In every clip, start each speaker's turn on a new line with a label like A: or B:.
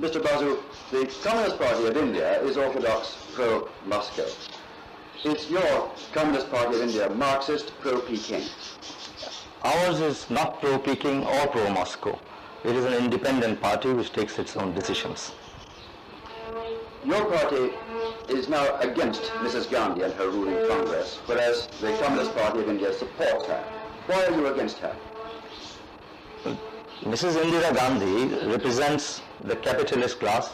A: Mr. Basu, the Communist Party of India is orthodox pro-Moscow. Is your Communist Party of India Marxist pro-Peking?
B: Ours is not pro-Peking or pro-Moscow. It is an independent party which takes its own decisions.
A: Your party is now against Mrs. Gandhi and her ruling Congress, whereas the Communist Party of India supports her. Why are you against her?
B: Mrs. Indira Gandhi represents the capitalist class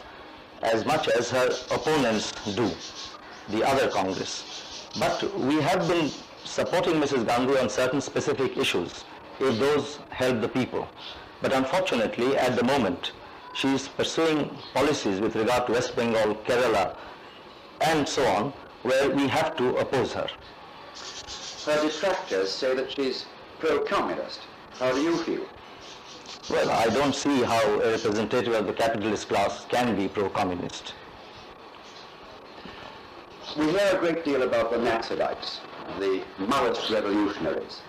B: as much as her opponents do, the other Congress. But we have been supporting Mrs. Gandhi on certain specific issues, if those help the people. But unfortunately, at the moment, she is pursuing policies with regard to West Bengal, Kerala, and so on, where we have to oppose her.
A: Her detractors say that she's pro-communist. How do you feel?
B: Well, I don't see how a representative of the capitalist class can be pro-communist.
A: We hear a great deal about the Naxalites, the Maoist revolutionaries.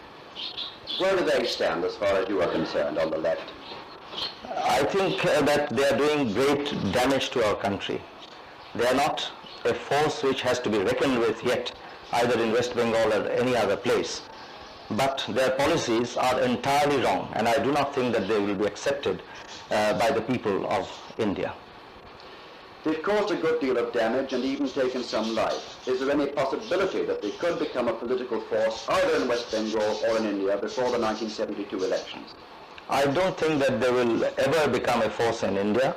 A: Where do they stand as far as you are concerned on the left?
B: I think that they are doing great damage to our country. They are not a force which has to be reckoned with yet, either in West Bengal or any other place. But their policies are entirely wrong, and I do not think that they will be accepted by the people of India.
A: They've caused a good deal of damage and even taken some life. Is there any possibility that they could become a political force either in West Bengal or in India before the 1972 elections?
B: I don't think that they will ever become a force in India,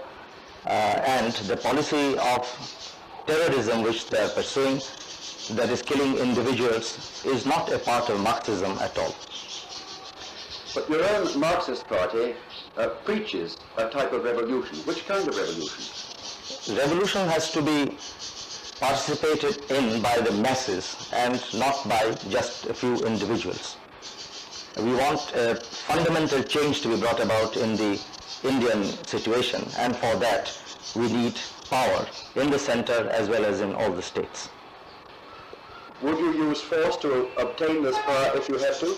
B: and the policy of terrorism which they are pursuing, that is killing individuals, is not a part of Marxism at all.
A: But your own Marxist party preaches a type of revolution. Which kind of revolution?
B: Revolution has to be participated in by the masses and not by just a few individuals. We want a fundamental change to be brought about in the Indian situation, and for that we need power in the center as well as in all the states.
A: Would you use force to obtain this power if you had to?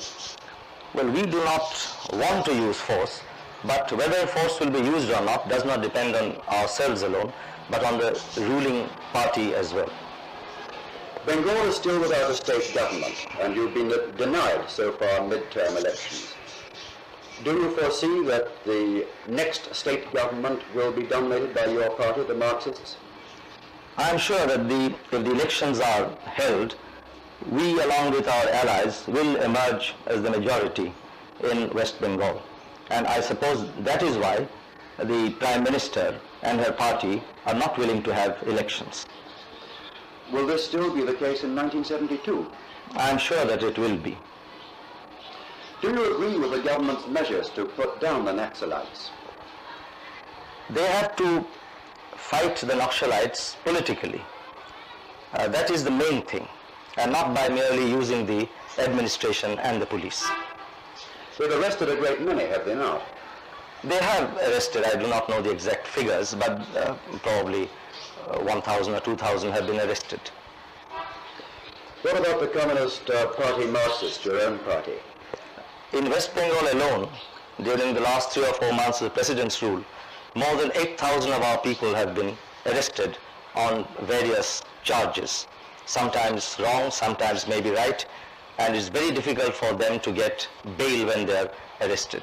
B: Well, we do not want to use force, but whether force will be used or not does not depend on ourselves alone, but on the ruling party as well.
A: Bengal is still without a state government, and you've been denied so far midterm elections. Do you foresee that the next state government will be dominated by your party, the Marxists?
B: I am sure that if the elections are held, we along with our allies will emerge as the majority in West Bengal. And I suppose that is why the Prime Minister and her party are not willing to have elections.
A: Will this still be the case in 1972?
B: I am sure that it will be.
A: Do you agree with the government's measures to put down the Naxalites?
B: They have to fight the Naxalites politically. That is the main thing, and not by merely using the administration and the police.
A: They've arrested a great many, have they not?
B: They have arrested, I do not know the exact figures, but probably 1,000 or 2,000 have been arrested.
A: What about the Communist Party Marxist, your own party?
B: In West Bengal alone, during the last 3 or 4 months of the President's rule, more than 8,000 of our people have been arrested on various charges. Sometimes wrong, sometimes maybe right, and it's very difficult for them to get bail when they are arrested.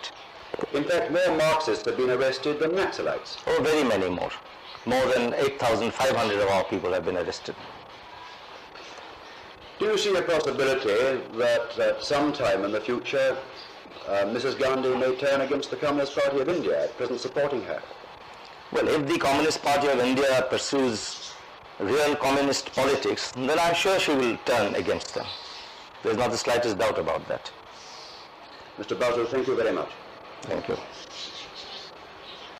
A: In fact, more Marxists have been arrested than Naxalites.
B: Oh, very many more. More than 8,500 of our people have been arrested.
A: Do you see a possibility that at some time in the future Mrs. Gandhi may turn against the Communist Party of India, at present supporting her?
B: Well, if the Communist Party of India pursues real communist politics, then I'm sure she will turn against them. There's not the slightest doubt about that.
A: Mr. Basu, thank you very much.
B: Thank you.